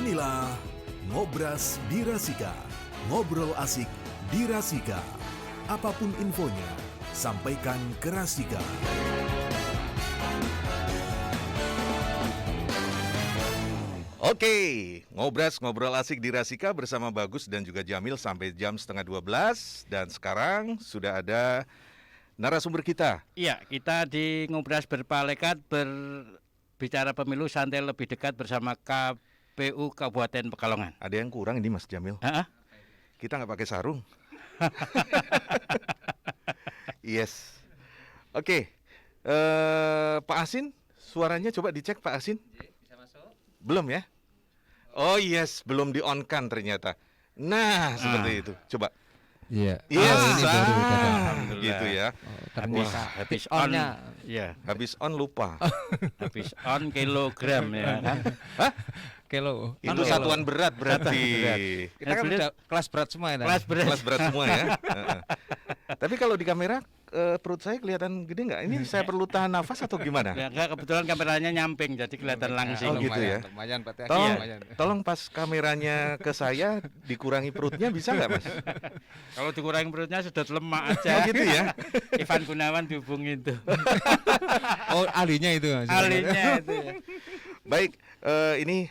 Inilah Ngobras di Rasika. Ngobrol asik di Rasika. Apapun infonya, sampaikan ke Rasika. Oke, ngobrol asik di Rasika bersama Bagus dan juga Jamil sampai jam 11:30. Dan sekarang sudah ada narasumber kita. Iya, kita di Ngobras Berpalekat berbicara pemilu santai lebih dekat bersama KPU Kabupaten Pekalongan. Ada yang kurang ini Mas Jamil. Kita nggak pakai sarung. Yes. Oke. Pak Asin, suaranya coba dicek Pak Asin. Bisa masuk? Belum ya? Oh yes, belum di-on-kan ternyata. Nah, seperti itu. Coba. Iya. Yes, Ini baru datang. gitu ya. Ternyata Habis on-nya. ya, Habis on lupa. habis on kilogram ya kan. Kilo. Itu satuan berat berarti. Kita kan udah kelas berat semua ya. Kelas berat semua ya. Tapi kalau di kamera perut saya kelihatan gede nggak? Ini saya perlu tahan nafas atau gimana? Ya, enggak, kebetulan kameranya nyamping jadi kelihatan langsing. Oh gitu ya. Lumayan Pak. Tolong pas kameranya ke saya dikurangi perutnya bisa nggak Mas? Kalau dikurangi perutnya sudah lemak aja. Oh gitu ya. Ivan Gunawan dihubungin tuh. Oh ahlinya itu. Ahlinya itu. Ya. Baik, ini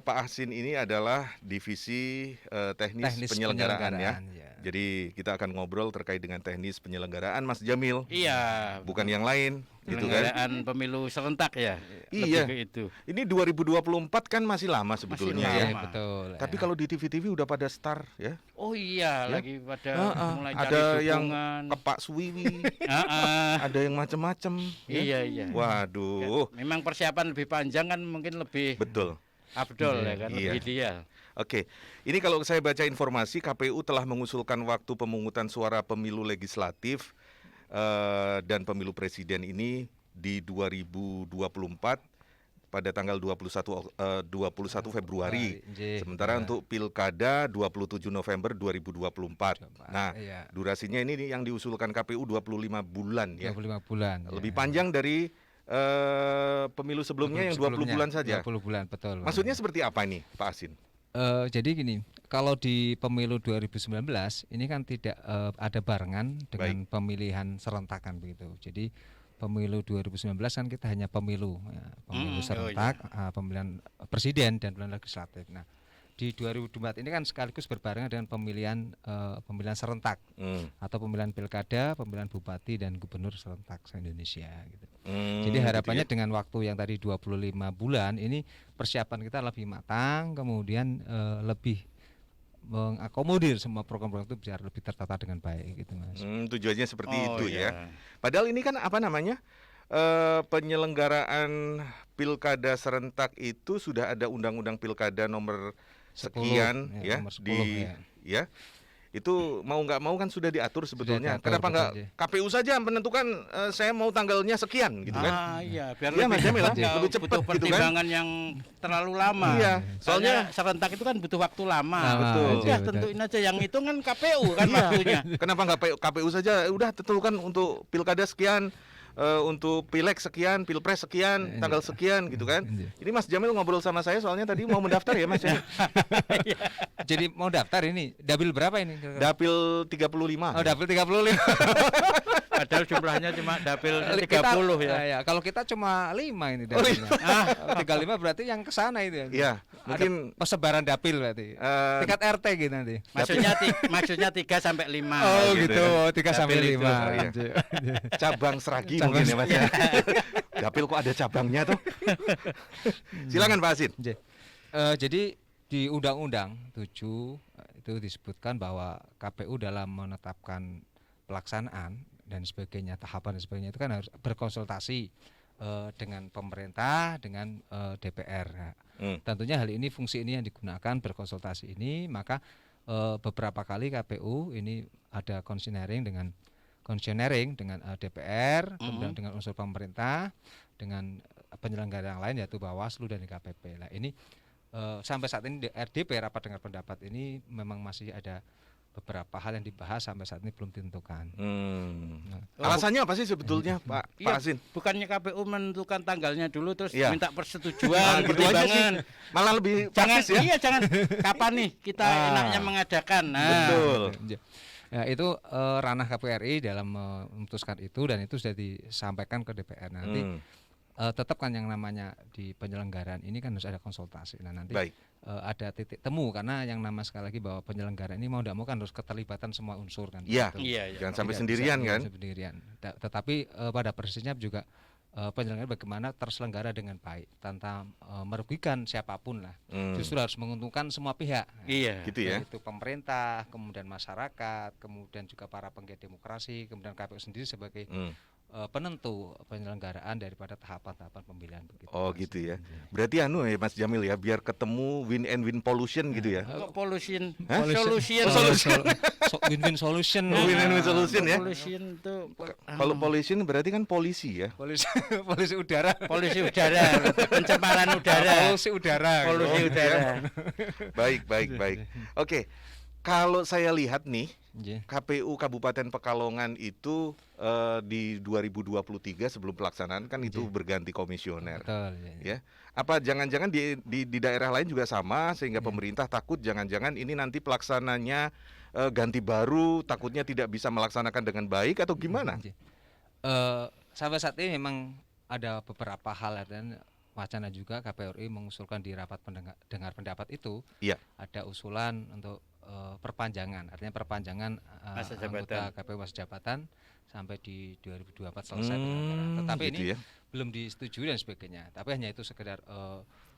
Pak Asin ini adalah divisi teknis penyelenggaraan ya. Jadi kita akan ngobrol terkait dengan teknis penyelenggaraan Mas Jamil. Iya. Bukan yang lain, gitu kan? Penyelenggaraan pemilu serentak ya. Iya. Lebih ke itu. Ini 2024 kan masih lama sebetulnya Masih ya. lama. Betul. Tapi kalau di TV-TV udah pada start ya. Oh iya, Ya? lagi pada mulai cari Ada yang dukungan. kepak suwiwi, Ah, ada yang macem-macem. Ya. iya. Waduh, Memang persiapan lebih panjang kan mungkin lebih betul. afdol ya kan, Iya. lebih ideal. Oke, ini kalau saya baca informasi KPU telah mengusulkan waktu pemungutan suara pemilu legislatif dan pemilu presiden ini di 2024 pada tanggal 21 Februari. Sementara untuk pilkada 27 November 2024. Nah, durasinya ini yang diusulkan KPU 25 bulan ya. 25 bulan. Lebih panjang dari pemilu sebelumnya yang 20 bulan saja. 20 bulan, betul. Maksudnya seperti apa nih, Pak Asin? Jadi gini, kalau di pemilu 2019 ini kan tidak ada barengan dengan pemilihan serentakan begitu. Jadi pemilu 2019 kan kita hanya pemilu serentak, pemilihan presiden dan pemilihan legislatif. Nah, di 2024 ini kan sekaligus berbarengan dengan pemilihan serentak atau pemilihan pilkada, pemilihan bupati dan gubernur serentak se-Indonesia gitu. Jadi harapannya dengan waktu yang tadi 25 bulan ini persiapan kita lebih matang, kemudian lebih mengakomodir semua program-program itu biar lebih tertata dengan baik gitu Mas. Tujuannya seperti itu iya. ya. Padahal ini kan apa namanya? Penyelenggaraan pilkada serentak itu sudah ada undang-undang pilkada nomor sekian 10, ya, nomor 10, di ya. Itu mau nggak mau kan sudah diatur sebetulnya. diatur, Kenapa nggak betul, KPU saja menentukan saya mau tanggalnya sekian gitu kan? Iya, biar Iya, lebih, Mas Jamil, nggak lebih cepat butuh gitu kan? pertimbangan yang terlalu lama. Iya, Soalnya serentak itu kan butuh waktu lama. Betul. Udah tentuin aja yang itu kan KPU kan waktunya. Kenapa nggak KPU saja? Udah tentukan untuk pilkada sekian, untuk pileg sekian, pilpres sekian, tanggal sekian gitu kan? Ini Mas Jamil ngobrol sama saya soalnya tadi mau mendaftar ya Mas ya. Jadi mau daftar ini, dapil berapa ini? Dapil 35. Oh, dapil 35. Padahal jumlahnya cuma dapil 30 ya. Kalau kita cuma 5 ini dapilnya. 35 berarti yang ke sana itu ya. Iya, mungkin ada persebaran dapil berarti. Tingkat RT gitu nanti. Maksudnya 3 sampai 5. Oh gitu, 3 sampai Dapil itu. 5. cabang seragi mungkin ya Mas ya. Dapil kok ada cabangnya tuh. Silakan Pak Asin. Jadi di Undang-Undang 7 itu disebutkan bahwa KPU dalam menetapkan pelaksanaan dan sebagainya, tahapan dan sebagainya itu kan harus berkonsultasi dengan pemerintah, dengan DPR. Nah, tentunya hal ini, fungsi ini yang digunakan berkonsultasi ini, maka beberapa kali KPU ini ada konsenering dengan DPR, kemudian dengan unsur pemerintah, dengan penyelenggara yang lain yaitu Bawaslu dan DKPP. Nah ini sampai saat ini RDP rapat dengar pendapat ini memang masih ada beberapa hal yang dibahas sampai saat ini belum ditentukan. Alasannya apa sih sebetulnya, Pak Iya, Asin? bukannya KPU menentukan tanggalnya dulu terus Iya. minta persetujuan, Gitu aja sih. pertimbangan. Malah lebih Jangan praktis ya. iya jangan kapan nih kita enaknya mengadakan. Nah, Betul. Ya, itu ranah KPU RI dalam memutuskan itu, dan itu sudah disampaikan ke DPR. Nanti tetap kan yang namanya di penyelenggaraan ini kan harus ada konsultasi. Nah, nanti Baik. ada titik temu, karena yang nama sekali lagi bahwa penyelenggara ini mau tidak mau kan harus keterlibatan semua unsur kan. Iya. Gitu. Iya. Jangan sampai Tidak sendirian bisa kan? sendirian. Tetapi pada prinsipnya juga penyelenggara bagaimana terselenggara dengan baik tanpa merugikan siapapun lah. Justru harus menguntungkan semua pihak. Iya. Gitu ya. Yaitu pemerintah, kemudian masyarakat, kemudian juga para penggiat demokrasi, kemudian KPU sendiri sebagai penentu penyelenggaraan daripada tahapan-tahapan pemilihan begitu. Oh gitu ya. Berarti ya Mas Jamil ya, biar ketemu win and win pollution gitu ya. Kok pollution? Hah? Solution. Win-win solution. Win and win solution ya. Pollution itu Kalau pollution berarti kan polisi ya. Polisi udara. polusi udara, pencemaran udara. Polusi udara. Polusi Oh, udara. Baik. Oke. Kalau saya lihat nih, Iya. KPU Kabupaten Pekalongan itu di 2023 sebelum pelaksanaan kan itu berganti komisioner. Betul. Ya, apa jangan-jangan di daerah lain juga sama sehingga pemerintah takut jangan-jangan ini nanti pelaksananya ganti baru, takutnya tidak bisa melaksanakan dengan baik atau gimana? Sampai saat ini memang ada beberapa hal, dan wacana juga KPU RI mengusulkan di rapat dengar pendapat itu. Iya. Ada usulan untuk perpanjangan, artinya perpanjangan Masa anggota jabatan. KPU masa jabatan sampai di 2024 selesai penyelenggaraan. Tetapi gitu ini ya. belum disetujui dan sebagainya. Tapi hanya itu sekedar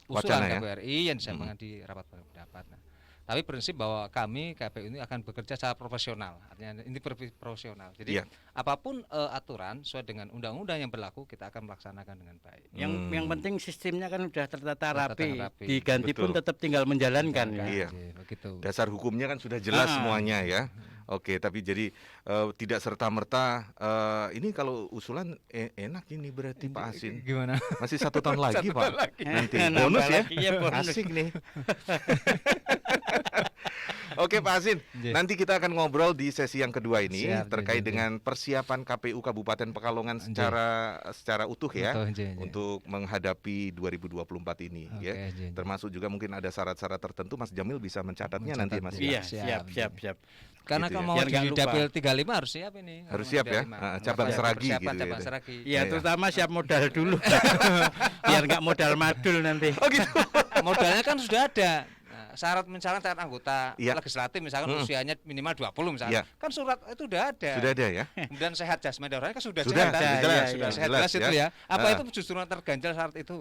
Wacana usulan ya? KPU RI yang disampaikan di rapat pendapat. Nah, tapi prinsip bahwa kami KPU ini akan bekerja secara profesional, artinya ini profesional. Jadi Iya. apapun aturan sesuai dengan undang-undang yang berlaku kita akan melaksanakan dengan baik. Yang penting sistemnya kan sudah tertata rapi. rapi. Diganti pun Betul. tetap tinggal menjalankan ya. Iya. Begitu. Dasar hukumnya kan sudah jelas semuanya ya. Oke, tapi jadi tidak serta-merta ini kalau usulan enak ini berarti Pak Asin. Gimana? Masih 1 tahun lagi Pak. Nanti Nambah bonus ya. lagi, ya, bonus. Asik nih. Oke Pak Asin, Iya. nanti kita akan ngobrol di sesi yang kedua ini Siap, terkait iya. dengan persiapan KPU Kabupaten Pekalongan secara utuh ya Betul, iya. untuk menghadapi 2024 ini Oke, ya. iya. Termasuk juga mungkin ada syarat-syarat tertentu, Mas Jamil bisa mencatatnya nanti Mas. Iya, Siap, siap. Karena Gitu kalau ya. mau Biar nggak di lupa. dapil 35 harus siap ini. Harus Kalau siap ya? 35. Cabang Maka seragi persiapan gitu cabang ya. seragi. Iya, terutama siap modal dulu. Biar nggak modal madul nanti. Oh gitu. Modalnya kan sudah ada. Nah, syarat misalkan syarat anggota Iya. legislatif misalkan usianya minimal 20 misalnya. Iya. Kan surat itu udah ada. Sudah ada ya? Kemudian sehat jasmani dan rohani kan sudah Sudah, jelas. kan? sudah Iya, jelas, iya, sudah Sehat jelas jelas itu ya. Apa Ah. itu justru terganjal syarat itu?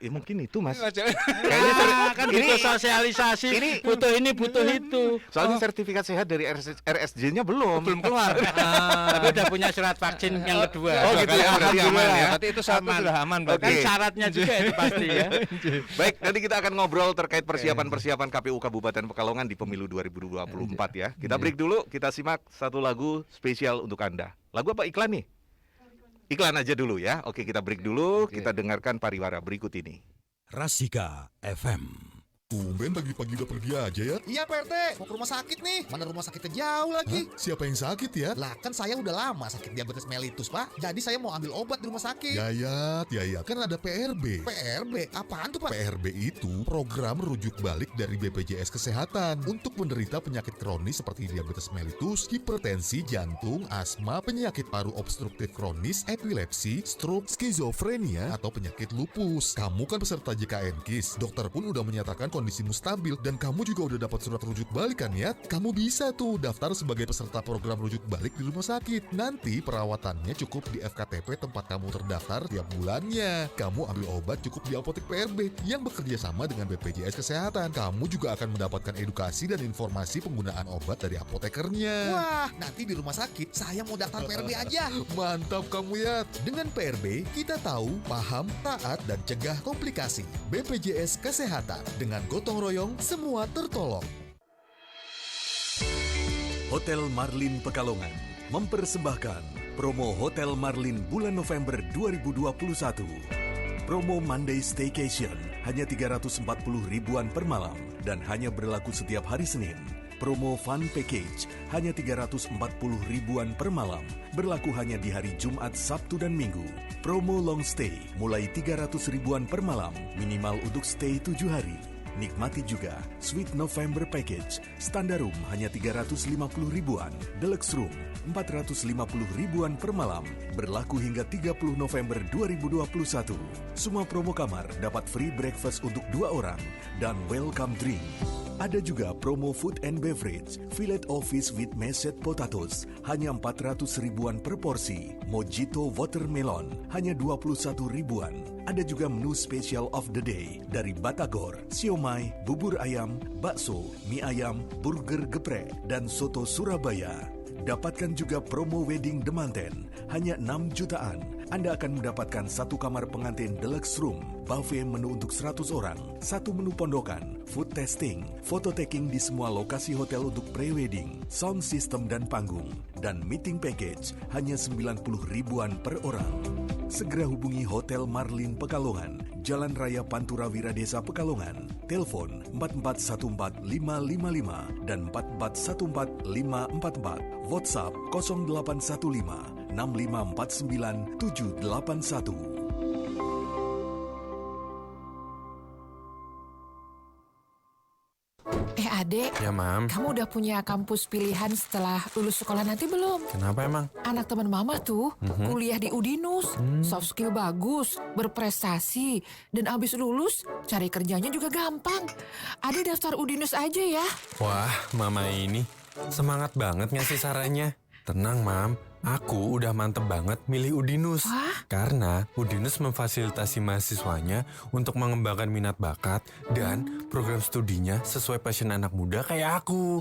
Ya mungkin itu Mas. Kayaknya Kayaknya kan butuh sosialisasi, ini- butuh ini, butuh itu. Soalnya sertifikat sehat dari RSJ-nya belum. belum keluar. Tapi udah punya surat vaksin yang kedua. Oh, gitu ya, berarti aman ya. Berarti itu syaratnya Aman. sudah aman berarti. Kan Oke. syaratnya juga itu pasti ya. Baik, nanti kita akan ngobrol terkait persiapan-persiapan KPU Kabupaten Pekalongan di pemilu 2024 ya. Kita break dulu, kita simak satu lagu spesial untuk Anda. Lagu apa, iklan nih? Iklan aja dulu ya. Oke, kita break dulu, kita dengarkan pariwara berikut ini. Rasika FM. Tumben pagi-pagi udah pergi aja ya? Iya Pak RT, mau ke rumah sakit nih. Mana rumah sakitnya jauh lagi. Hah? Siapa yang sakit ya? Lah kan saya udah lama sakit diabetes mellitus Pak. Jadi saya mau ambil obat di rumah sakit. Ya, kan ada PRB. PRB, apaan tuh Pak? PRB itu program rujuk balik dari BPJS Kesehatan untuk menderita penyakit kronis seperti diabetes mellitus, hipertensi, jantung, asma, penyakit paru obstruktif kronis, epilepsi, stroke, skizofrenia, atau penyakit lupus. Kamu kan peserta JKN KIS. Dokter pun udah menyatakan kondisimu stabil dan kamu juga udah dapat surat rujuk balik kan ya? Kamu bisa tuh daftar sebagai peserta program rujuk balik di rumah sakit. Nanti perawatannya cukup di FKTP tempat kamu terdaftar tiap bulannya. Kamu ambil obat cukup di apotek PRB yang bekerja sama dengan BPJS Kesehatan. Kamu juga akan mendapatkan edukasi dan informasi penggunaan obat dari apotekernya. Wah, nanti di rumah sakit saya mau daftar PRB aja. Mantap kamu ya. Dengan PRB, kita tahu, paham, taat, dan cegah komplikasi. BPJS Kesehatan. Dengan gotong royong, semua tertolong. Hotel Marlin Pekalongan mempersembahkan promo Hotel Marlin bulan November 2021. Promo Monday Staycation hanya 340 ribuan per malam dan hanya berlaku setiap hari Senin. Promo Fun Package hanya 340 ribuan per malam, berlaku hanya di hari Jumat, Sabtu, dan Minggu. Promo Long Stay mulai 300 ribuan per malam, minimal untuk stay 7 hari. Nikmati juga Sweet November Package, standar room hanya 350 ribuan, deluxe room 450 ribuan per malam, berlaku hingga 30 November 2021. Semua promo kamar dapat free breakfast untuk 2 orang dan welcome drink. Ada juga promo food and beverage, fillet of fish with mashed potatoes, hanya 400 ribuan per porsi. Mojito watermelon, hanya 21 ribuan. Ada juga menu special of the day dari batagor, siomay, bubur ayam, bakso, mie ayam, burger geprek, dan soto Surabaya. Dapatkan juga promo wedding demanten, hanya 6 jutaan. Anda akan mendapatkan 1 kamar pengantin deluxe room, buffet menu untuk 100 orang, 1 menu pondokan, food testing, photo taking di semua lokasi hotel untuk pre-wedding, sound system dan panggung, dan meeting package hanya 90 ribuan per orang. Segera hubungi Hotel Marlin Pekalongan, Jalan Raya Pantura Wiradesa Pekalongan, telepon 4414555 dan 4414544, WhatsApp 0815 6549 781. Adek, Ya, Mam. kamu udah punya kampus pilihan setelah lulus sekolah nanti belum? Kenapa emang? Anak teman mama tuh kuliah di Udinus, soft skill bagus, berprestasi, dan abis lulus cari kerjanya juga gampang. Adek daftar Udinus aja ya. Wah, Mama ini semangat banget ngasih sarannya. Tenang, Mam. Aku udah mantep banget milih Udinus. Wah. Karena Udinus memfasilitasi mahasiswanya untuk mengembangkan minat bakat dan program studinya sesuai passion anak muda kayak aku.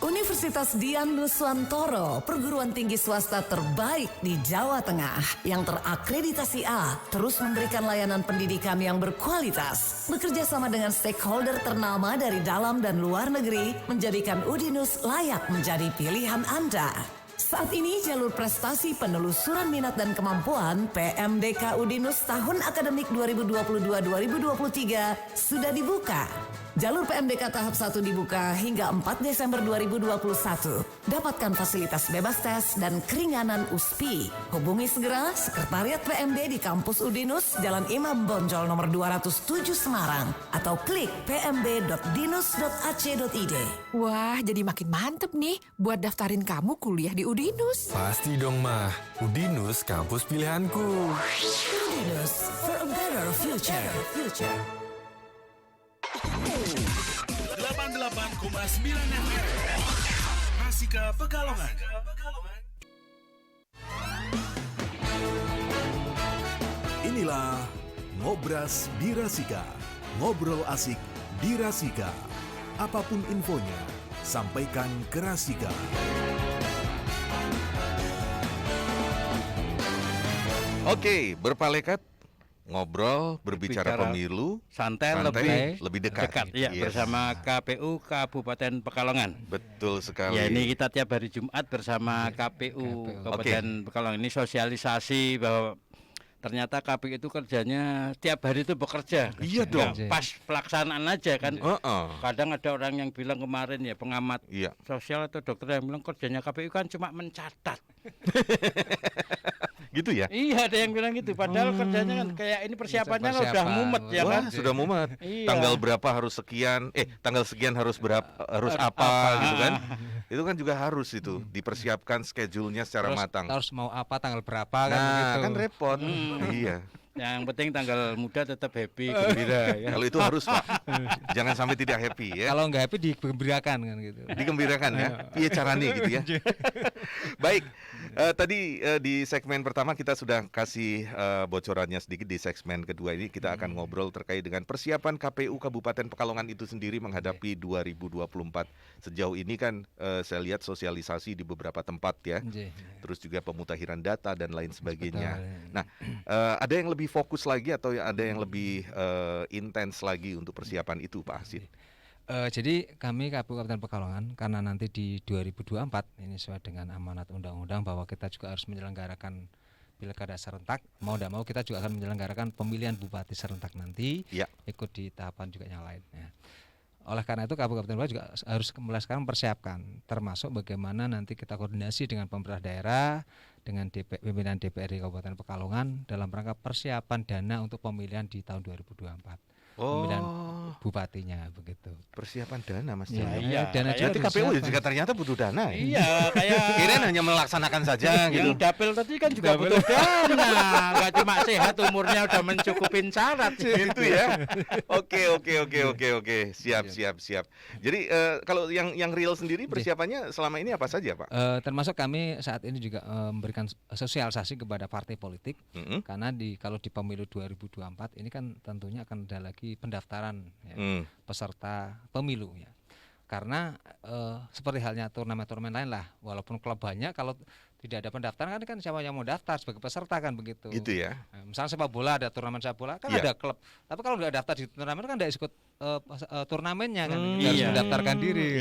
Universitas Dian Nuswantoro, perguruan tinggi swasta terbaik di Jawa Tengah yang terakreditasi A, terus memberikan layanan pendidikan yang berkualitas. Bekerja sama dengan stakeholder ternama dari dalam dan luar negeri, menjadikan Udinus layak menjadi pilihan Anda. Saat ini jalur prestasi penelusuran minat dan kemampuan PMDK Udinus tahun akademik 2022-2023 sudah dibuka. Jalur PMDK tahap 1 dibuka hingga 4 Desember 2021. Dapatkan fasilitas bebas tes dan keringanan USPI. Hubungi segera Sekretariat PMD di Kampus Udinus, Jalan Imam Bonjol nomor 207 Semarang, atau klik pmb.dinus.ac.id. Wah, jadi makin mantep nih buat daftarin kamu kuliah di Udinus. Pasti dong, Mah. Udinus kampus pilihanku. Udinus, for a better future. 88,9 FM Rasika Pekalongan. Inilah Ngobras di Rasika. Ngobrol asik di Rasika. Apapun infonya, sampaikan ke Rasika. Oke, berpalekat, ngobrol, berbicara pemilu, santai, lebih dekat. ya, Yes. bersama KPU Kabupaten Pekalongan. Betul sekali. Ya, ini kita tiap hari Jumat bersama KPU Kabupaten Pekalongan. Ini sosialisasi bahwa ternyata KPU itu kerjanya tiap hari itu bekerja. Iya dong. Nggak pas pelaksanaan aja kan. Heeh. Kadang ada orang yang bilang kemarin ya, pengamat Iya. sosial atau dokter yang bilang kerjanya KPU kan cuma mencatat. Gitu ya? Iya, ada yang bilang gitu. Padahal kerjanya kan kayak ini persiapannya kan udah Persiapan. mumet ya kan. Wah, sudah mumet. Iya. Tanggal berapa harus sekian, tanggal sekian harus apa gitu kan. Itu kan juga harus itu dipersiapkan schedule-nya secara Terus matang. harus mau apa, tanggal berapa kan Nah, gitu. kan repot. Iya. Yang penting tanggal muda tetap happy, gembira ya. Kalau itu harus, Pak. Jangan sampai tidak happy ya. Kalau nggak happy digembirakan kan gitu. Digembirakan ya. Iya caranya gitu ya. Baik, tadi di segmen pertama kita sudah kasih bocorannya sedikit. Di segmen kedua ini kita akan ngobrol terkait dengan persiapan KPU Kabupaten Pekalongan itu sendiri menghadapi 2024. Sejauh ini kan saya lihat sosialisasi di beberapa tempat ya. Terus juga pemutahiran data dan lain sebagainya. Nah, ada yang lebih fokus lagi atau ada yang lebih intens lagi untuk persiapan itu, Pak Hasid? Jadi kami KPU Kabupaten Pekalongan, karena nanti di 2024 ini sesuai dengan amanat undang-undang bahwa kita juga harus menyelenggarakan pilkada serentak, mau tidak mau kita juga akan menyelenggarakan pemilihan bupati serentak nanti, Ya. ikut di tahapan juga yang lain. Ya. Oleh karena itu kabupaten kota juga harus mulai sekarang mempersiapkan, termasuk bagaimana nanti kita koordinasi dengan pemerintah daerah, dengan pimpinan DPRD Kabupaten Pekalongan dalam rangka persiapan dana untuk pemilihan di tahun 2024. Pemilihan bupatinya begitu. Persiapan dana Mas. Iya, dana Nanti KPU juga ternyata butuh dana. Iya, kayak kirain hanya melaksanakan saja gitu. Yang dapil tadi kan juga butuh dana, nggak cuma sehat umurnya udah mencukupin syarat gitu ya. Oke. Siap. Jadi kalau yang real sendiri persiapannya selama ini apa saja, Pak? Termasuk kami saat ini juga memberikan sosialisasi kepada partai politik, karena kalau di pemilu 2024 ini kan tentunya akan ada lagi pendaftaran ya, peserta pemilu ya. Karena seperti halnya turnamen-turnamen lain lah, walaupun klub banyak, kalau tidak ada pendaftaran kan siapa yang mau daftar sebagai peserta kan begitu. Gitu ya. Nah, misalnya sepak bola, ada turnamen sepak bola kan ada klub, tapi kalau nggak daftar di turnamen kan nggak ikut turnamennya kan, harus mendaftarkan diri.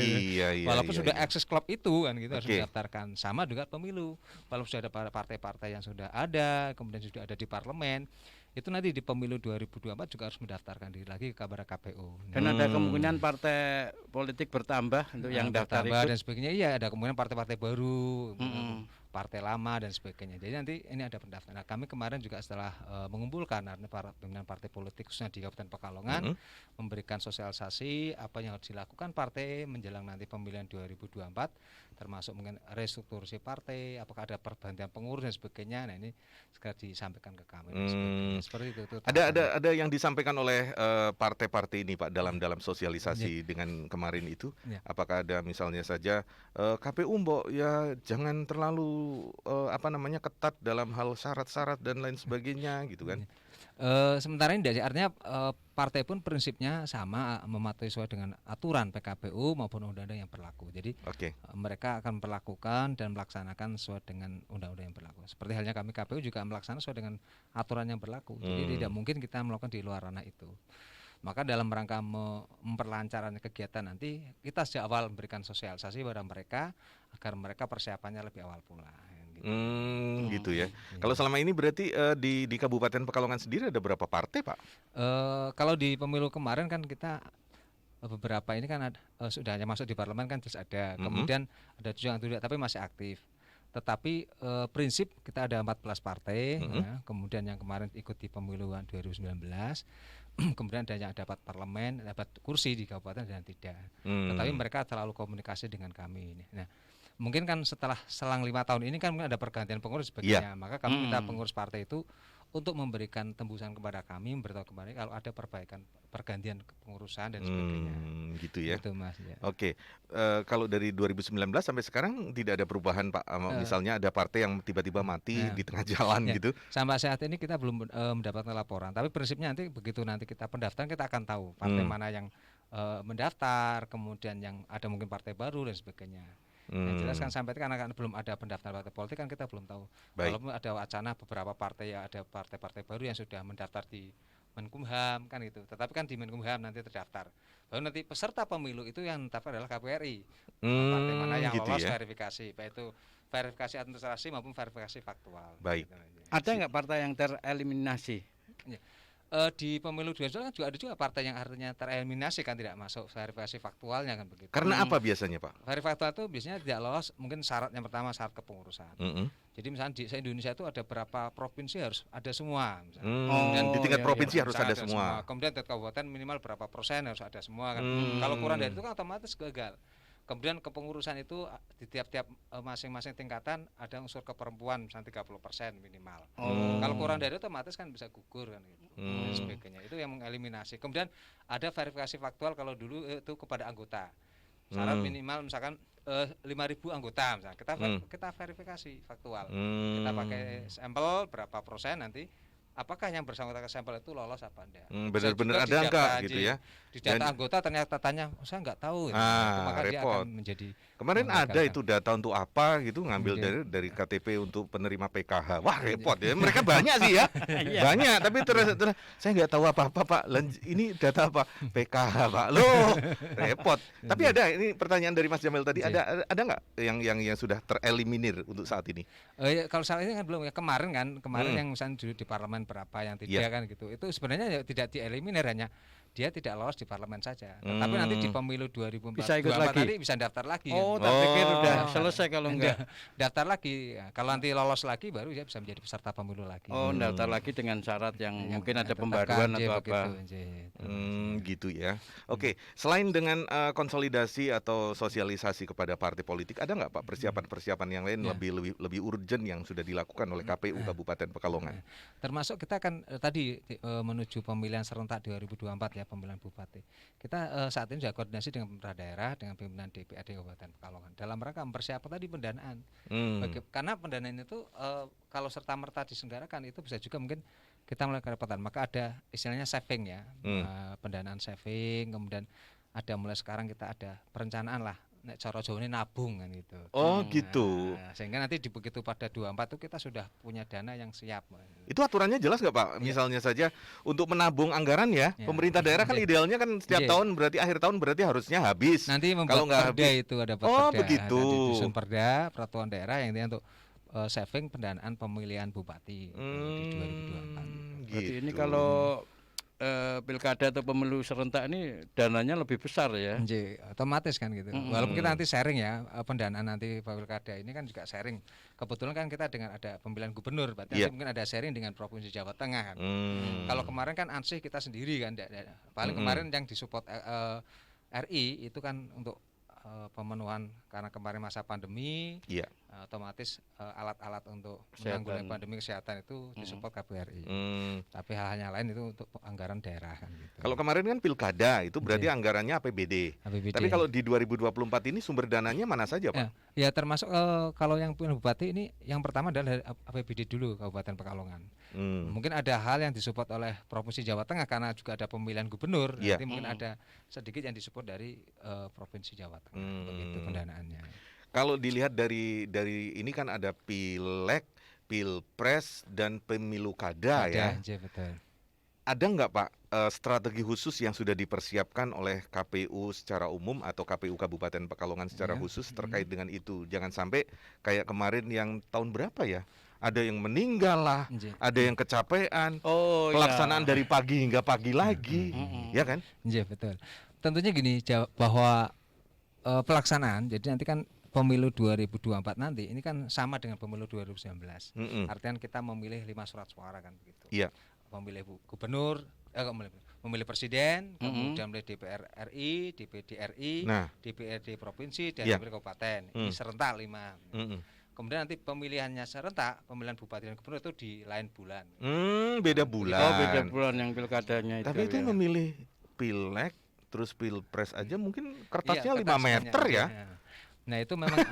Walaupun sudah eksis klub itu kan gitu harus mendaftarkan. Sama juga pemilu, walaupun sudah ada partai-partai yang sudah ada, kemudian sudah ada di parlemen, itu nanti di pemilu 2024 juga harus mendaftarkan diri lagi kepada KPU. Dan ada kemungkinan partai politik bertambah untuk yang daftar ikut dan sebagainya. Iya, ada kemungkinan partai-partai baru, partai lama dan sebagainya. Jadi nanti ini ada pendaftaran. Nah, kami kemarin juga setelah mengumpulkan para pimpinan partai politik khususnya di Kabupaten Pekalongan, memberikan sosialisasi apa yang harus dilakukan partai menjelang nanti pemilihan 2024, termasuk mungkin restrukturasi partai, apakah ada pergantian pengurus dan sebagainya. Nah, ini segera disampaikan ke kami. Seperti itu. Ada yang disampaikan oleh partai-partai ini Pak dalam sosialisasi dengan kemarin itu. Apakah ada misalnya saja KPU mbok ya jangan terlalu ketat dalam hal syarat-syarat dan lain sebagainya gitu kan. Sementara ini artinya partai pun prinsipnya sama, mematuhi sesuai dengan aturan PKPU maupun undang-undang yang berlaku. Jadi mereka akan memperlakukan dan melaksanakan sesuai dengan undang-undang yang berlaku. Seperti halnya kami KPU juga melaksanakan sesuai dengan aturan yang berlaku. Jadi tidak mungkin kita melakukan di luar ranah itu. Maka dalam rangka memperlancar kegiatan nanti kita sejak awal memberikan sosialisasi kepada mereka agar mereka persiapannya lebih awal pula. Gitu ya. Kalau selama ini berarti di Kabupaten Pekalongan sendiri ada berapa partai, Pak? Kalau di pemilu kemarin kan kita beberapa ini kan sudah hanya masuk di parlemen kan terus ada. Kemudian ada juga yang tidak tapi masih aktif. Tetapi prinsip kita ada 14 partai, ya, kemudian yang kemarin ikut di pemilu 2019, kemudian ada yang dapat parlemen, dapat kursi di kabupaten dan tidak. Tetapi mereka selalu komunikasi dengan kami. Nah, mungkin kan setelah selang 5 tahun ini kan ada pergantian pengurus sebagainya, maka kami minta pengurus partai itu untuk memberikan tembusan kepada kami, memberitahu kembali kalau ada pergantian kepengurusan dan sebagainya. Gitu ya. Gitu, Mas, ya. Oke. Kalau dari 2019 sampai sekarang tidak ada perubahan, Pak. Misalnya ada partai yang tiba-tiba mati di tengah jalan gitu. Sampai saat ini kita belum mendapatkan laporan, tapi prinsipnya nanti begitu nanti kita pendaftaran kita akan tahu partai mana yang mendaftar, kemudian yang ada mungkin partai baru dan sebagainya. Yang jelas kan sampai karena kan belum ada pendaftaran partai politik kan kita belum tahu. Walaupun ada wacana beberapa partai ya ada partai-partai baru yang sudah mendaftar di Menkumham kan gitu. Tetapi kan di Menkumham nanti terdaftar. Baru nanti peserta pemilu itu yang terdaftar adalah KPRI. Partai mana yang lolos verifikasi, baik itu verifikasi administrasi maupun verifikasi faktual. Baik. Gitu. Ada nggak partai yang tereliminasi? Di pemilu 2019 kan juga ada juga partai yang artinya tereliminasi kan tidak masuk verifikasi faktualnya kan begitu. Karena apa biasanya, Pak? Verifikasi faktual itu biasanya tidak lolos, mungkin syarat yang pertama syarat kepengurusan. Jadi misalnya di Indonesia itu ada berapa provinsi harus ada semua. Dan di tingkat provinsi harus ada semua. Kemudian tingkat kabupaten minimal berapa persen harus ada semua kan. Kalau kurang dari itu kan otomatis gagal. Kemudian kepengurusan itu di tiap-tiap masing-masing tingkatan ada unsur keperempuan misalnya 30% minimal. Kalau kurang dari itu otomatis kan bisa gugur kan gitu. Dan sebagainya. Itu yang mengeliminasi. Kemudian ada verifikasi faktual kalau dulu itu kepada anggota. Syarat minimal misalkan 5.000 anggota misalnya. Kita verifikasi faktual. Kita pakai sampel berapa persen nanti apakah yang bersangkutan ke sampel itu lolos apa enggak? Benar-benar ada enggak gitu ya? Di data anggota ternyata tanya, saya enggak tahu. Maka repot. dia akan menjadi. Kemarin ada itu data untuk apa gitu ngambil dari KTP untuk penerima PKH. Wah repot ya. Mereka banyak sih ya, banyak. Tapi terus saya nggak tahu apa-apa Pak. Ini data apa? PKH Pak. Loh repot. Tapi ada ini pertanyaan dari Mas Jamil tadi. Ada nggak yang sudah tereliminir untuk saat ini? Kalau saat ini kan belum ya. Kemarin yang misalnya di parlemen berapa yang tidak kan gitu. Itu sebenarnya tidak dieliminir, hanya dia tidak lolos di parlemen saja. Tetapi nanti di pemilu 2024 Bisa ikut lagi. nanti bisa daftar lagi. Oh, kan. tak pikir udah selesai kalau enggak. Daftar lagi. Ya, kalau nanti lolos lagi baru dia bisa menjadi peserta pemilu lagi. Oh, daftar lagi dengan syarat yang mungkin ada tetapkan, pembaruan J, atau begitu, apa. J. Gitu ya. Oke, selain dengan konsolidasi atau sosialisasi kepada partai politik, ada nggak Pak persiapan-persiapan yang lain lebih urgent yang sudah dilakukan oleh KPU Kabupaten Pekalongan? Termasuk kita akan tadi menuju pemilihan serentak 2024 ya, pemilihan bupati. Kita saat ini sudah koordinasi dengan pemerintah daerah, dengan pimpinan DPRD Kabupaten Pekalongan dalam rangka mempersiapkan tadi pendanaan. Karena pendanaan itu kalau serta-merta diselenggarakan itu bisa juga mungkin kita mulai kerepatan. Maka ada istilahnya saving ya, pendanaan saving, kemudian ada mulai sekarang kita ada perencanaan lah. Nek cara Jawa ini nabung kan gitu. Oh gitu. Sehingga nanti begitu pada 24 itu kita sudah punya dana yang siap. Itu aturannya jelas nggak Pak? Misalnya saja untuk menabung anggaran ya, pemerintah daerah kan idealnya kan setiap tahun berarti akhir tahun berarti harusnya habis. Nanti kalau nggak perda habis itu ada Oh perda. begitu. Ada disusun perda peraturan daerah yang intinya untuk saving pendanaan pemilihan bupati di 2024. Berarti ini kalau pilkada atau pemilu serentak ini dananya lebih besar ya. Otomatis kan gitu. Walaupun kita nanti sharing ya, pendanaan nanti pilkada ini kan juga sharing. Kebetulan kan kita dengan ada pemilihan gubernur, berarti nanti mungkin ada sharing dengan Provinsi Jawa Tengah kan. Kalau kemarin kan ansih kita sendiri kan, paling kemarin yang disupport RI itu kan untuk pemenuhan karena kemarin masa pandemi, otomatis alat-alat untuk menanggulangi pandemi kesehatan itu disupport KPRI. Tapi hal-hal yang lain itu untuk anggaran daerah kan gitu. Kalau kemarin kan pilkada itu berarti anggarannya APBD. Tapi kalau di 2024 ini sumber dananya mana saja Pak? Ya termasuk kalau yang pemilihan bupati ini yang pertama adalah dari APBD dulu Kabupaten Pekalongan. Mungkin ada hal yang disupport oleh Provinsi Jawa Tengah karena juga ada pemilihan gubernur. Nanti mungkin ada sedikit yang disupport dari Provinsi Jawa Tengah. Begitu pendanaannya. Kalau dilihat dari ini kan ada pileg, pilpres dan pemilu kada ya. Betul. Ada nggak Pak strategi khusus yang sudah dipersiapkan oleh KPU secara umum atau KPU Kabupaten Pekalongan secara khusus terkait dengan itu? Jangan sampai kayak kemarin yang tahun berapa ya? Ada yang meninggal lah, ada yang kecapean, pelaksanaan dari pagi hingga pagi lagi, ya kan? Iya betul. Tentunya gini bahwa pelaksanaan, jadi nanti kan pemilu 2024 nanti ini kan sama dengan pemilu 2019. Artinya kita memilih 5 surat suara kan begitu. Iya. Memilih gubernur, memilih presiden, kemudian memilih DPR RI, DPD RI, DPRD provinsi dan DPRD kabupaten. Ini serentak 5. Kemudian nanti pemilihannya serentak, pemilihan bupati dan gubernur itu di lain bulan. Beda bulan. Oh, beda bulan yang pilkadanya itu. Tapi itu memilih pileg terus pilpres aja mungkin kertasnya 5 meter ya. Nah itu memang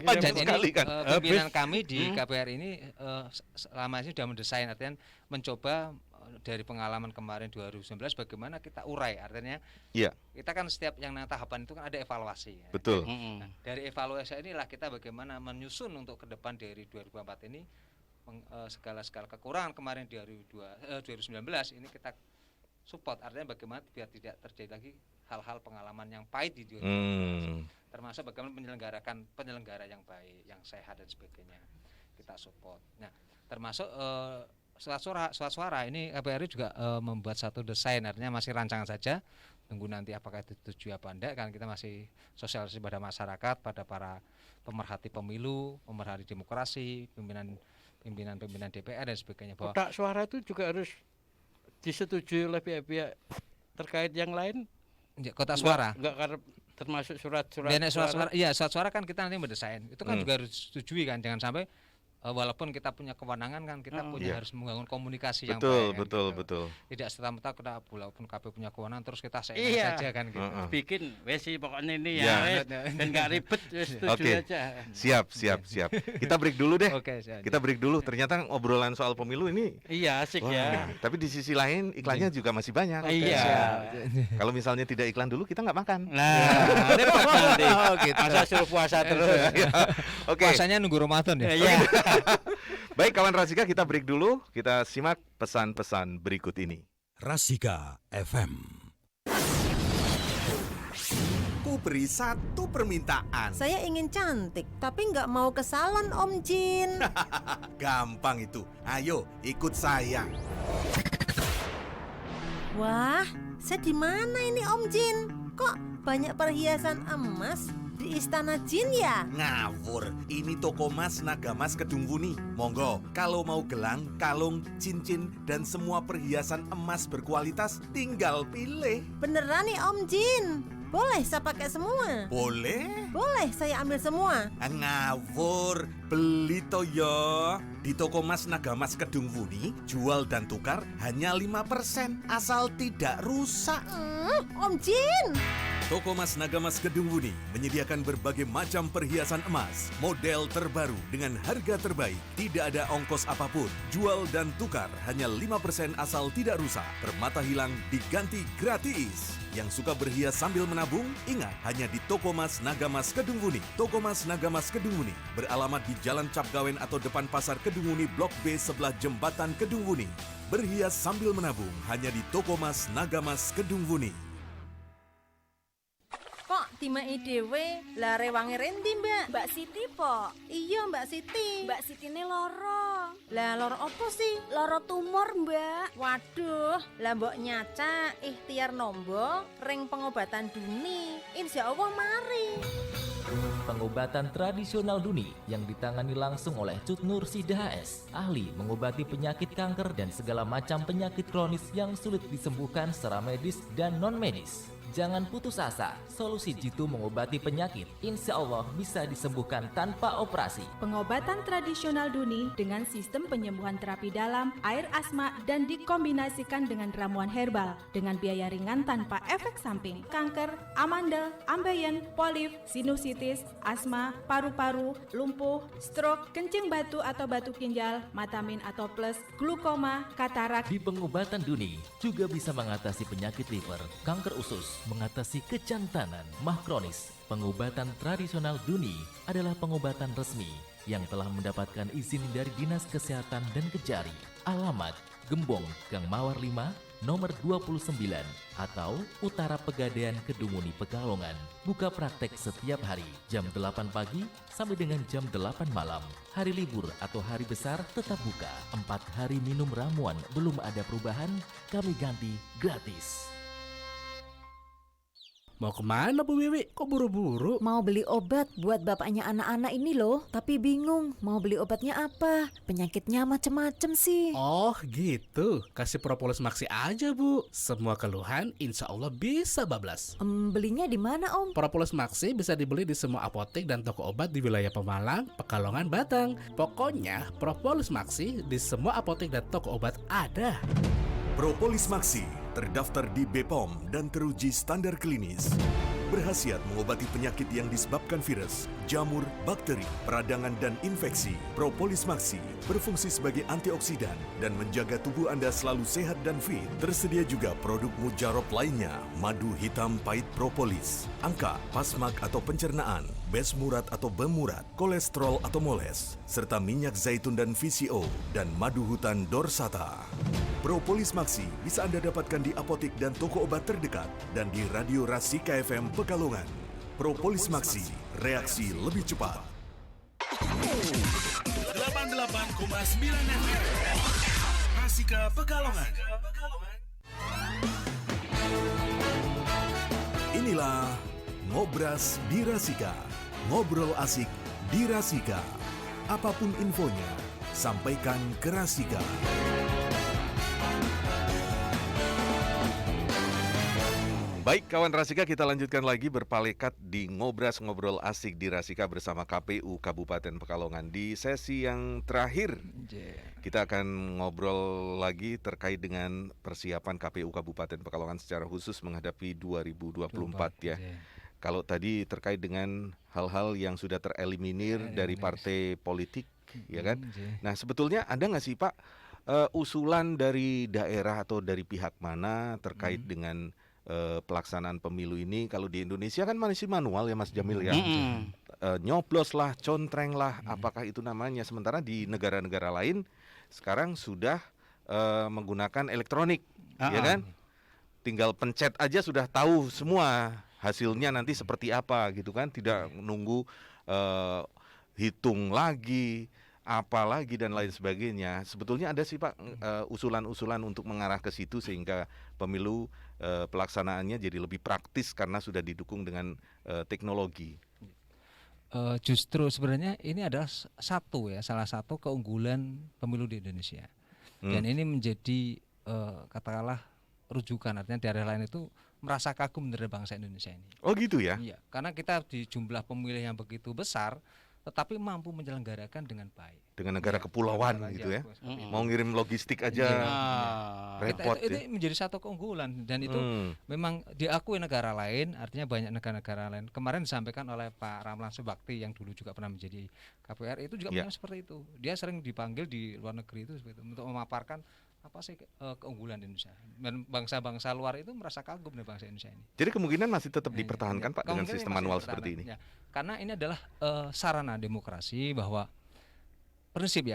panjang sekali kan. Pimpinan kami di KPR ini selama ini sudah mendesain, artinya mencoba dari pengalaman kemarin 2019 bagaimana kita urai, artinya kita kan setiap yang tahapan itu kan ada evaluasi ya. Betul. Nah, dari evaluasi inilah kita bagaimana menyusun untuk ke depan dari 2024 ini segala kekurangan kemarin di 2019 ini kita support, artinya bagaimana biar tidak terjadi lagi hal-hal pengalaman yang pahit di 2019. Termasuk bagaimana penyelenggara yang baik, yang sehat dan sebagainya kita support. Nah, termasuk surat suara ini KPRI juga membuat satu desain, artinya masih rancangan saja. Tunggu nanti apakah itu setuju apa enggak, kan kita masih sosialisasi pada masyarakat, pada para pemerhati pemilu, pemerhati demokrasi, pimpinan DPR dan sebagainya. Kotak suara itu juga harus disetujui oleh pihak-pihak terkait yang lain. Kotak suara. Enggak termasuk surat-surat. Iya, surat suara kan kita nanti mendesain. Itu kan juga harus disetujui kan, jangan sampai walaupun kita punya kewenangan kan kita harus membangun komunikasi yang baik. Betul. Tidak serta-merta kita walaupun KPU punya kewenangan terus kita saja kan gitu. Bikin wes pokoknya ini ya, dan enggak ribet, setuju aja. Siap. Kita break dulu deh. Kita break dulu. Ya. Ternyata obrolan soal pemilu ini asik ya. Tapi di sisi lain iklannya juga masih banyak. Kalau misalnya tidak iklan dulu kita nggak makan. Nah, repot nanti. Gitu. Masa suruh puasa terus. Puasanya nunggu Ramadan ya. Baik kawan Rasika, kita break dulu. Kita simak pesan-pesan berikut ini. Rasika FM. Ku beri satu permintaan. Saya ingin cantik, tapi nggak mau ke salon Om Jin. Gampang itu. Ayo ikut saya. Wah, saya di mana ini Om Jin? Kok banyak perhiasan emas di Istana Jin ya? Ngawur, ini toko emas Nagamas Kedung Wuni. Monggo, kalau mau gelang, kalung, cincin, dan semua perhiasan emas berkualitas, tinggal pilih. Beneran nih Om Jin? Boleh saya pakai semua? Boleh? Boleh saya ambil semua? Ngawur, beli toyo. Di toko emas Nagamas Kedung Wuni, jual dan tukar hanya 5%, asal tidak rusak. Om Jin! Toko emas Nagamas Kedung Wuni menyediakan berbagai macam perhiasan emas, model terbaru dengan harga terbaik. Tidak ada ongkos apapun. Jual dan tukar hanya 5% asal tidak rusak. Permata hilang diganti gratis. Yang suka berhias sambil menabung, ingat hanya di Toko Emas Nagamas Kedung Wuni. Toko Emas Nagamas Kedung Wuni beralamat di Jalan Capgawen atau depan Pasar Kedung Wuni Blok B sebelah Jembatan Kedung Wuni. Berhias sambil menabung hanya di Toko Emas Nagamas Kedung Wuni. Kok timai dhewe lah rewange rendi Mbak? Mbak Siti po. Iya Mbak Siti. Mbak Siti ini loro. Lah loro apa sih? Loro tumor Mbak. Waduh, lah mbok nyaca ikhtiar nombo ring pengobatan Duni. Insya Allah mari. Pengobatan tradisional Duni yang ditangani langsung oleh Cut Nur Sida HS, ahli mengobati penyakit kanker dan segala macam penyakit kronis yang sulit disembuhkan secara medis dan non-medis. Jangan putus asa, solusi jitu mengobati penyakit insya Allah bisa disembuhkan tanpa operasi. Pengobatan tradisional Duni dengan sistem penyembuhan terapi dalam, air asma, dan dikombinasikan dengan ramuan herbal dengan biaya ringan tanpa efek samping. Kanker, amandel, ambeien, polip, sinusitis, asma, paru-paru, lumpuh, stroke, kencing batu atau batu ginjal, matamin atau plus, glukoma, katarak. Di pengobatan Duni juga bisa mengatasi penyakit liver, kanker usus, mengatasi kejantanan, mah kronis. Pengobatan tradisional Duni adalah pengobatan resmi yang telah mendapatkan izin dari Dinas Kesehatan dan Kejari. Alamat Gembong, Gang Mawar 5, nomor 29 atau Utara Pegadaian Kedung Wuni Pekalongan. Buka praktek setiap hari jam 8 pagi sampai dengan jam 8 malam. Hari libur atau hari besar tetap buka. 4 hari minum ramuan belum ada perubahan, kami ganti gratis. Mau kemana Bu Wiwi? Kok buru-buru? Mau beli obat buat bapaknya anak-anak ini loh. Tapi bingung mau beli obatnya apa. Penyakitnya macem-macem sih. Oh gitu. Kasih Propolis Maxi aja Bu. Semua keluhan insya Allah bisa bablas. Belinya di mana Om? Propolis Maxi bisa dibeli di semua apotek dan toko obat di wilayah Pemalang, Pekalongan, Batang. Pokoknya Propolis Maxi di semua apotek dan toko obat ada. Propolis Maxi terdaftar di BPOM dan teruji standar klinis. Berkhasiat mengobati penyakit yang disebabkan virus, jamur, bakteri, peradangan, dan infeksi. Propolis Maxi berfungsi sebagai antioksidan dan menjaga tubuh Anda selalu sehat dan fit. Tersedia juga produk mujarab lainnya, madu hitam pahit propolis, angka, pasmak atau pencernaan, bes murat atau bemurat, kolesterol atau moles, serta minyak zaitun dan VCO, dan madu hutan dorsata. Propolis Maxi bisa Anda dapatkan di apotek dan toko obat terdekat dan di Radio Rasika FM Pekalongan. Propolis Maxi, reaksi lebih cepat. 88,9 FM Rasika Pekalongan. Inilah Ngobras di Rasika. Ngobrol asik di Rasika. Apapun infonya, sampaikan ke Rasika. Baik kawan Rasika, kita lanjutkan lagi berpalekat di Ngobras Ngobrol Asik di Rasika bersama KPU Kabupaten Pekalongan. Di sesi yang terakhir kita akan ngobrol lagi terkait dengan persiapan KPU Kabupaten Pekalongan secara khusus menghadapi 2024 ya. Kalau tadi terkait dengan hal-hal yang sudah tereliminir dari partai politik ya kan. Nah sebetulnya ada nggak sih Pak usulan dari daerah atau dari pihak mana terkait dengan pelaksanaan pemilu ini? Kalau di Indonesia kan masih manual ya Mas Jamil ya, nyoblos lah, contreng lah, apakah itu namanya. Sementara di negara-negara lain sekarang sudah menggunakan elektronik, ya kan? Tinggal pencet aja sudah tahu semua hasilnya nanti seperti apa gitu kan, tidak nunggu hitung lagi apalagi dan lain sebagainya. Sebetulnya ada sih Pak usulan-usulan untuk mengarah ke situ sehingga pemilu pelaksanaannya jadi lebih praktis karena sudah didukung dengan teknologi. Justru sebenarnya ini adalah salah satu keunggulan pemilu di Indonesia. Dan ini menjadi katakanlah rujukan, artinya daerah lain itu merasa kagum terhadap bangsa Indonesia ini. Oh gitu ya? Iya, karena kita di jumlah pemilih yang begitu besar, tetapi mampu menyelenggarakan dengan baik. Dengan negara kepulauan gitu ya. Mau ngirim logistik aja repot. Itu menjadi satu keunggulan dan itu memang diakui negara lain, artinya banyak negara-negara lain. Kemarin disampaikan oleh Pak Ramlan Subakti yang dulu juga pernah menjadi KPU RI itu juga memang seperti itu. Dia sering dipanggil di luar negeri itu seperti itu untuk memaparkan apa sih keunggulan Indonesia. Dan bangsa-bangsa luar itu merasa kagum dengan bangsa Indonesia ini. Jadi kemungkinan masih tetap dipertahankan Pak dengan sistem manual seperti ini. Ya. Karena ini adalah sarana demokrasi bahwa prinsip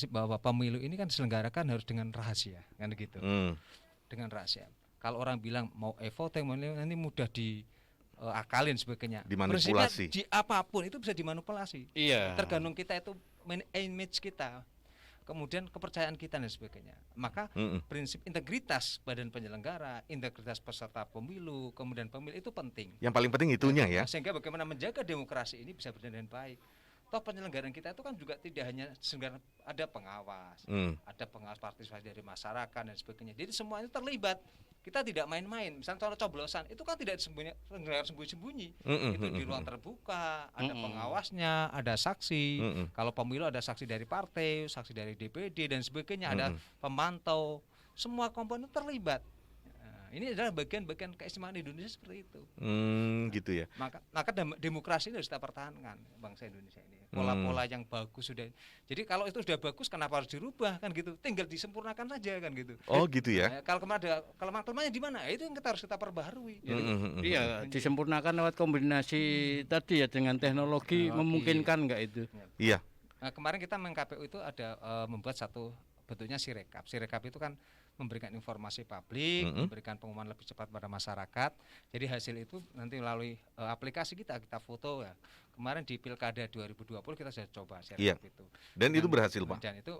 bahwa pemilu ini kan diselenggarakan harus dengan rahasia kan gitu. Dengan rahasia. Kalau orang bilang mau e-voting nanti mudah diakalin sebagainya. Dimanipulasi. Prinsipnya di apapun itu bisa dimanipulasi. Iya. Tergantung kita itu image kita, kemudian kepercayaan kita dan sebagainya. Maka prinsip integritas badan penyelenggara, integritas peserta pemilu, kemudian pemilu itu penting. Yang paling penting itunya ya. Sehingga bagaimana menjaga demokrasi ini bisa berjalan dengan baik. Toh penyelenggaraan kita itu kan juga tidak hanya ada pengawas, ada pengawas partisipasi dari masyarakat dan sebagainya. Jadi semuanya terlibat. Kita tidak main-main. Misalnya contoh coblosan itu kan tidak sembunyi-sembunyi. Itu di ruang terbuka, ada pengawasnya, ada saksi. Kalau pemilu ada saksi dari partai, saksi dari DPD dan sebagainya, ada pemantau. Semua komponen terlibat. Ini adalah bagian-bagian keistimewaan Indonesia seperti itu. Gitu ya. Maka demokrasi ini harus kita pertahankan bangsa Indonesia ini. Pola-pola yang bagus sudah. Jadi kalau itu sudah bagus, kenapa harus dirubah kan gitu? Tinggal disempurnakan saja kan gitu. Oh gitu ya. Kalau kemarin ada kelemahan-kelemahannya di mana? Itu yang harus kita perbaharui. Iya, disempurnakan lewat kombinasi tadi ya dengan teknologi memungkinkan enggak itu? Iya. Kemarin kita KPU itu ada membuat satu bentuknya Sirekap. Sirekap itu kan memberikan informasi publik, memberikan pengumuman lebih cepat pada masyarakat. Jadi hasil itu nanti melalui aplikasi kita foto ya. Kemarin di Pilkada 2020 kita sudah coba Sirekap itu. Dan itu berhasil Pak? Dan itu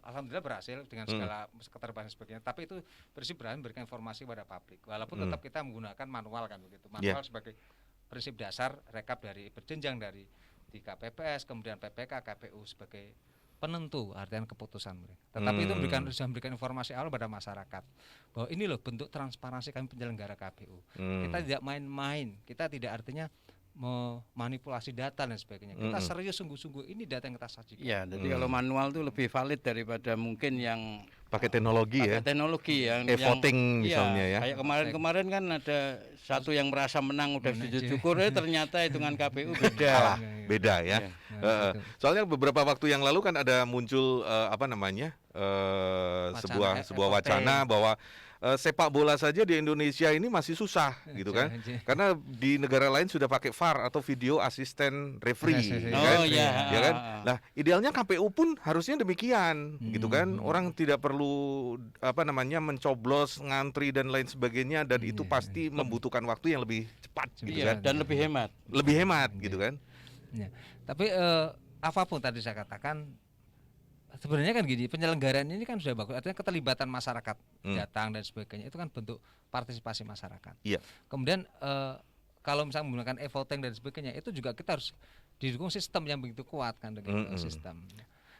alhamdulillah berhasil dengan segala keterbatasan sebagainya. Tapi itu bersih berhasil memberikan informasi pada publik. Walaupun tetap kita menggunakan manual kan begitu. Manual sebagai prinsip dasar rekap dari berjenjang dari di KPPS, kemudian PPK, KPU sebagai penentu artian keputusan mereka. Tetapi itu memberikan informasi awal pada masyarakat bahwa ini loh bentuk transparansi kami penyelenggara KPU. Kita tidak main-main, kita tidak artinya memanipulasi data dan sebagainya. Kita serius sungguh-sungguh ini data yang kita sajikan. Ya, jadi kalau manual itu lebih valid daripada mungkin yang pakai teknologi ya. Teknologi yang voting misalnya ya. Kayak kemarin kan ada satu yang merasa menang udah sujud syukur, ternyata hitungan KPU beda. Beda ya. Soalnya beberapa waktu yang lalu kan ada muncul sebuah wacana bahwa sepak bola saja di Indonesia ini masih susah gitu kan, karena di negara lain sudah pakai VAR atau video asisten referee, ya kan. Nah idealnya KPU pun harusnya demikian, gitu kan. Orang tidak perlu mencoblos, ngantri dan lain sebagainya, dan itu pasti membutuhkan waktu yang lebih cepat, gitu kan. Dan lebih hemat, gitu kan. Ya. Tapi apapun tadi saya katakan. Sebenarnya kan gini, penyelenggaraan ini kan sudah bagus, artinya keterlibatan masyarakat datang dan sebagainya itu kan bentuk partisipasi masyarakat. Kemudian kalau misalnya menggunakan e-voting dan sebagainya itu juga kita harus didukung sistem yang begitu kuat kan dengan sistem.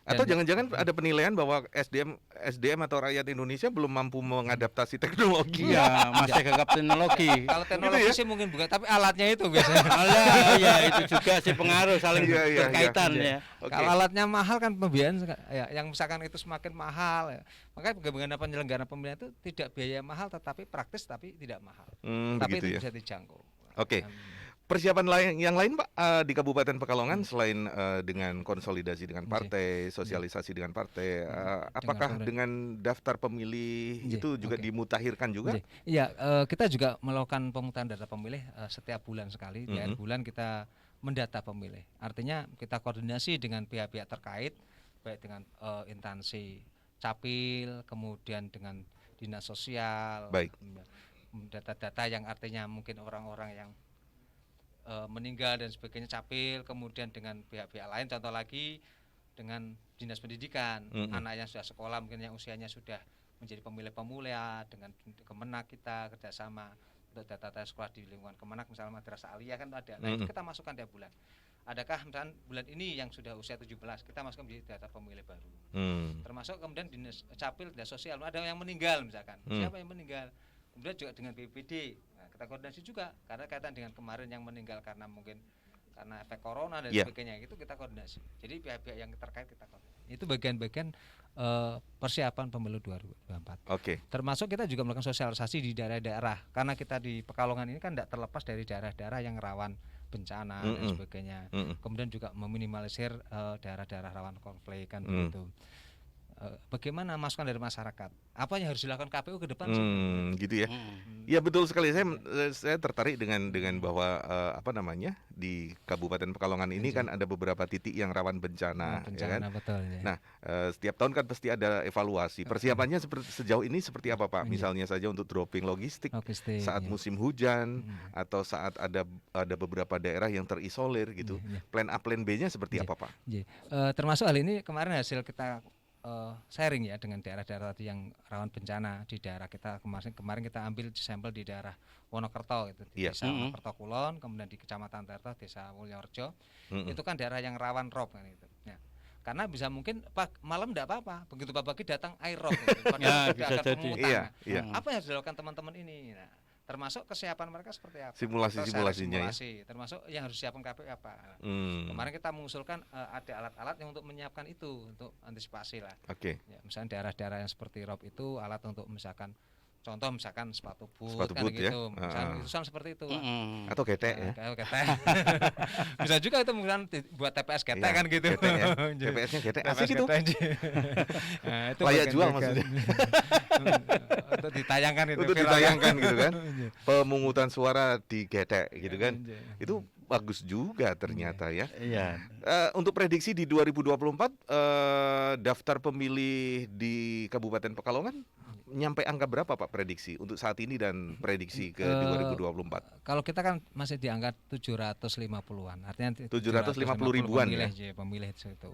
Atau jangan-jangan ada penilaian bahwa SDM atau rakyat Indonesia belum mampu mengadaptasi teknologi. Iya, masih gagap teknologi. Kalau teknologi sih mungkin bukan, tapi alatnya itu biasanya. Iya, itu juga sih pengaruh, saling berkaitan ya. Kalau alatnya mahal kan pembiayaan yang misalkan itu semakin mahal ya. Makanya bagaimana penyelenggaraan pemilihan itu tidak biaya mahal tetapi praktis tapi tidak mahal. Tapi itu bisa dijangkau. Oke. Persiapan yang lain Pak di Kabupaten Pekalongan selain dengan konsolidasi dengan partai, sosialisasi dengan partai, apakah dengan daftar pemilih itu juga dimutakhirkan juga? Iya, kita juga melakukan pemutakhiran data pemilih setiap bulan sekali. Di akhir bulan kita mendata pemilih. Artinya kita koordinasi dengan pihak-pihak terkait, baik dengan instansi Capil, kemudian dengan dinas sosial, data-data yang artinya mungkin orang-orang yang meninggal dan sebagainya Capil, kemudian dengan pihak-pihak lain, contoh lagi dengan dinas pendidikan, anak yang sudah sekolah mungkin yang usianya sudah menjadi pemilih pemula, dengan Kemenak kita kerjasama untuk data sekolah di lingkungan Kemenak, misalnya madrasah aliyah kan ada. Nah itu kita masukkan tiap bulan. Adakah misalnya bulan ini yang sudah usia 17 kita masukkan menjadi data pemilih baru. Termasuk kemudian dinas capil, dinas sosial, ada yang meninggal misalkan. Siapa yang meninggal? Kemudian juga dengan BPD. Nah, kita koordinasi juga karena kaitan dengan kemarin yang meninggal karena mungkin karena efek corona dan sebagainya, itu kita koordinasi. Jadi pihak-pihak yang terkait kita koordinasi. Itu bagian-bagian persiapan pemilu 2024. Termasuk kita juga melakukan sosialisasi di daerah-daerah karena kita di Pekalongan ini kan tidak terlepas dari daerah-daerah yang rawan bencana dan sebagainya. Kemudian juga meminimalisir daerah-daerah rawan konflik kan begitu. Bagaimana masukan dari masyarakat? Apa yang harus dilakukan KPU ke depan sih? Gitu ya. Ya betul sekali. Saya tertarik dengan bahwa di Kabupaten Pekalongan ini kan ada beberapa titik yang rawan bencana, ya kan? Betul, ya. Nah, setiap tahun kan pasti ada evaluasi. Persiapannya sejauh ini seperti apa, Pak? Misalnya saja untuk dropping logistik saat musim hujan atau saat ada beberapa daerah yang terisolir gitu. Plan A, plan B-nya seperti apa, Pak? Termasuk hal ini kemarin hasil kita sharing ya dengan daerah-daerah tadi yang rawan bencana di daerah kita. Kemarin kita ambil sampel di daerah Wonokerto itu, di desa Wonokerto Kulon, kemudian di Kecamatan Terto, desa Mulyorejo. Itu kan daerah yang rawan rob kan itu. Ya. Karena bisa mungkin malam tidak apa-apa, begitu pagi datang air rob gitu. Padahal bisa jadi. Apa yang harus dilakukan teman-teman ini? Nah, termasuk kesiapan mereka seperti apa? Simulasinya ya. Termasuk yang harus disiapkan KPU apa? Kemarin kita mengusulkan ada alat-alat yang untuk menyiapkan itu untuk antisipasi lah. Ya, misalnya daerah-daerah yang seperti rob itu alat untuk misalkan contoh misalkan sepatu boot kan gitu, misalnya urusan seperti itu. Atau getek ya. Bisa juga itu misalkan buat TPS getek kan gitu. TPS-nya getek asik itu. Nah, itu layak jual maksudnya. Untuk ditayangkan itu. Untuk ditayangkan gitu kan. Pemungutan suara di getek gitu kan. Itu bagus juga ternyata ya. Untuk prediksi di 2024 daftar pemilih di Kabupaten Pekalongan nyampe angka berapa Pak prediksi untuk saat ini dan prediksi ke 2024? Kalau kita kan masih di angka 750-an, artinya 750 ribuan pemilih itu.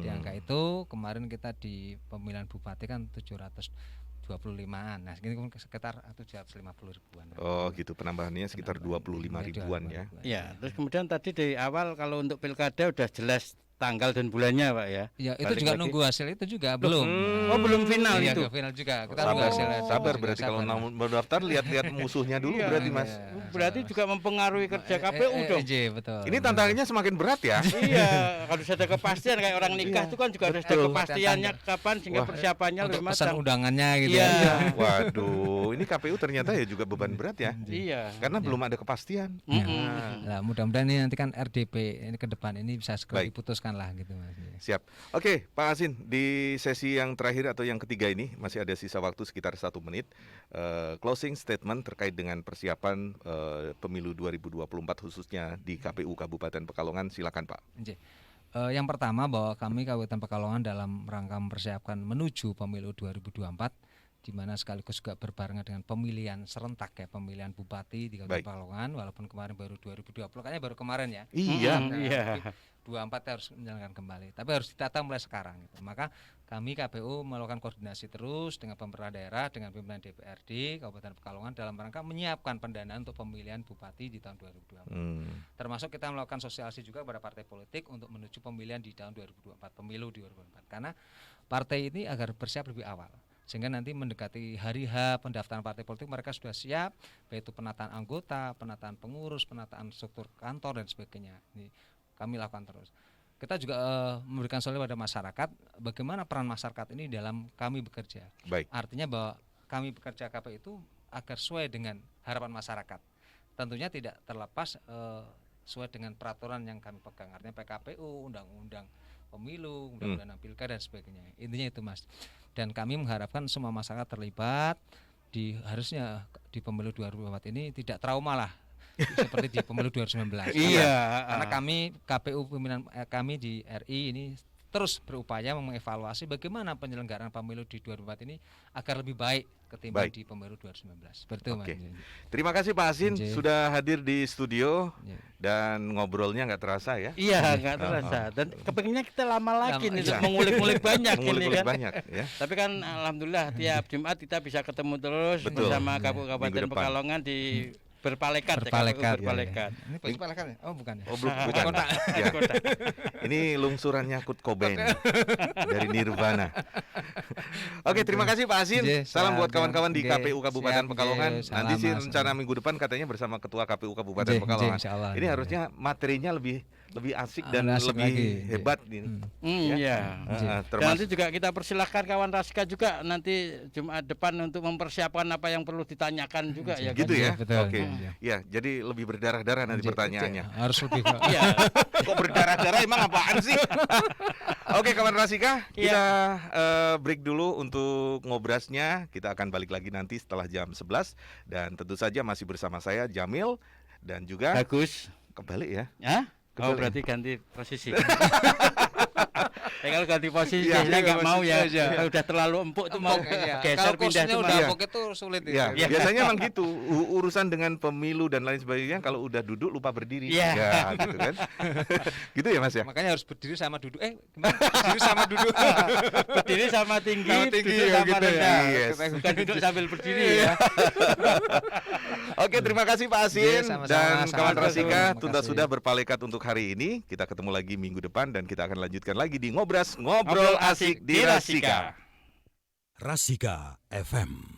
Di angka itu kemarin kita di pemilihan bupati kan 725-an. Nah, ini sekitar 750 ribuan. Oh, gitu. Penambahannya sekitar 25 ribuan ya. Ya, terus kemudian tadi di awal kalau untuk pilkada udah jelas tanggal dan bulannya Pak ya. Ya itu balik juga lagi. Nunggu hasil itu juga belum. Oh belum final ya, itu. Final juga. Kita nunggu hasilnya. Sabar berarti kalau mendaftar lihat-lihat musuhnya dulu berarti Mas. Berarti juga mempengaruhi kerja KPU dong. Betul. Ini tantangannya semakin berat ya. Iya, harus ada kepastian kayak orang nikah itu kan juga harus ada kepastiannya kapan sehingga persiapannya lebih matang. Pesan undangannya gitu. Ya. Waduh, ini KPU ternyata ya juga beban berat ya. Iya. Karena belum ada kepastian. Nah, mudah-mudahan ini nanti kan RDP ini ke depan ini bisa segera diputuskan lah gitu Mas. Siap. Oke, Pak Asin, di sesi yang terakhir atau yang ketiga ini masih ada sisa waktu sekitar 1 menit. Closing statement terkait dengan persiapan pemilu 2024 khususnya di KPU Kabupaten Pekalongan, silakan Pak. Yang pertama bahwa kami Kabupaten Pekalongan dalam rangka mempersiapkan menuju pemilu 2024 di mana sekaligus juga berbarengan dengan pemilihan serentak ya, pemilihan bupati di Kabupaten Pekalongan, walaupun kemarin baru 2020, kayaknya baru kemarin ya. Iya. 24 harus menjalankan kembali, tapi harus ditata mulai sekarang gitu. Maka kami KPU melakukan koordinasi terus dengan pemerintah daerah, dengan pimpinan DPRD Kabupaten Pekalongan dalam rangka menyiapkan pendanaan untuk pemilihan bupati di tahun 2024. Termasuk kita melakukan sosialisasi juga kepada partai politik untuk menuju pemilihan di tahun 2024, pemilu 2024. Karena partai ini agar bersiap lebih awal, sehingga nanti mendekati hari H pendaftaran partai politik mereka sudah siap, yaitu penataan anggota, penataan pengurus, penataan struktur kantor dan sebagainya. Ini kami lakukan terus. Kita juga memberikan solusi pada masyarakat, bagaimana peran masyarakat ini dalam kami bekerja. Artinya bahwa kami bekerja KPU itu agar sesuai dengan harapan masyarakat. Tentunya tidak terlepas sesuai dengan peraturan yang kami pegang. Artinya PKPU, undang-undang pemilu, undang-undang pilkada dan sebagainya. Intinya itu Mas. Dan kami mengharapkan semua masyarakat terlibat harusnya di pemilu 2024 ini tidak trauma lah seperti di pemilu 2019. Iya. Karena kami KPU pimpinan kami di RI ini terus berupaya mengevaluasi bagaimana penyelenggaraan pemilu di 2004 ini agar lebih baik ketimbang di pemilu 2019. Betul, Mas. Terima kasih Pak Hasin sudah hadir di studio dan ngobrolnya nggak terasa ya. Iya, nggak terasa. Dan kepinginnya kita lama lagi nih mengulik-ngulik banyak ini kan. Banyak, ya. Tapi kan alhamdulillah tiap Jumat kita bisa ketemu terus bersama Kabupaten Pekalongan di Berpalekat. Berpalekat. Ini Berpalekat ya? Oh bukan. Oh bukan. Ya. Ini lungsurannya Kurt Cobain dari Nirvana. Oke, terima kasih Pak Hasin. Salam buat kawan-kawan di KPU Kabupaten Pekalongan. Nanti sih rencana minggu depan katanya bersama Ketua KPU Kabupaten Pekalongan. Ini harusnya materinya lebih asik dan lebih hebat ini. Iya. Dan nanti juga kita persilahkan kawan Rasika juga nanti Jumat depan untuk mempersiapkan apa yang perlu ditanyakan juga ya. Gitu kan? ya. Oke. Ya, jadi lebih berdarah-darah nanti pertanyaannya. Harus lebih. Iya. Kok berdarah-darah emang apaan sih? Oke, kawan Rasika, kita break dulu untuk ngobrasnya. Kita akan balik lagi nanti setelah jam 11 dan tentu saja masih bersama saya Jamil dan juga Bagus. Kebalik ya. Oh berarti ganti posisi. Kalau ganti posisi saya nggak mau ya. Kalau udah terlalu empuk tuh mau geser pindah tuh udah empuk itu sulit ya. Biasanya memang gitu. Urusan dengan pemilu dan lain sebagainya kalau udah duduk lupa berdiri. Ya, gitu kan. Gitu ya Mas ya. Makanya harus berdiri sama duduk. Berdiri sama duduk. Berdiri sama tinggi, duduk sama rendah. Bukan duduk sambil berdiri ya. Oke, terima kasih Pak Hasin dan kawan Rasika. Tunda sudah berpalekat untuk hari ini. Kita ketemu lagi minggu depan dan kita akan lanjutkan lagi di Ngobrol Asik di Rasika. Rasika FM.